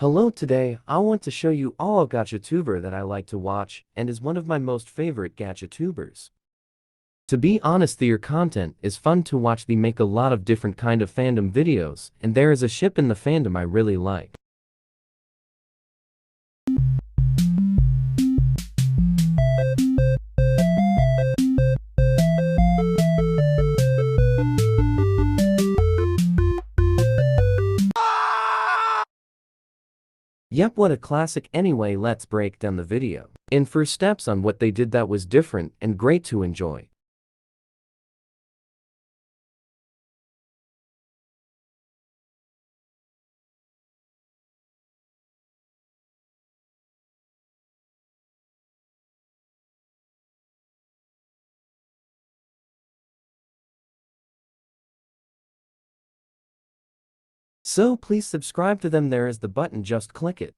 Hello, today I want to show you all a gacha-tuber that I like to watch and is one of my most favorite gacha-tubers. To be honest, their content is fun to watch. They make a lot of different kind of fandom videos, and there is a ship in the fandom I really like. Yep, what a classic. Anyway, let's break down the video. In first steps on what they did that was different and great to enjoy. So please subscribe to them. There is the button, just click it.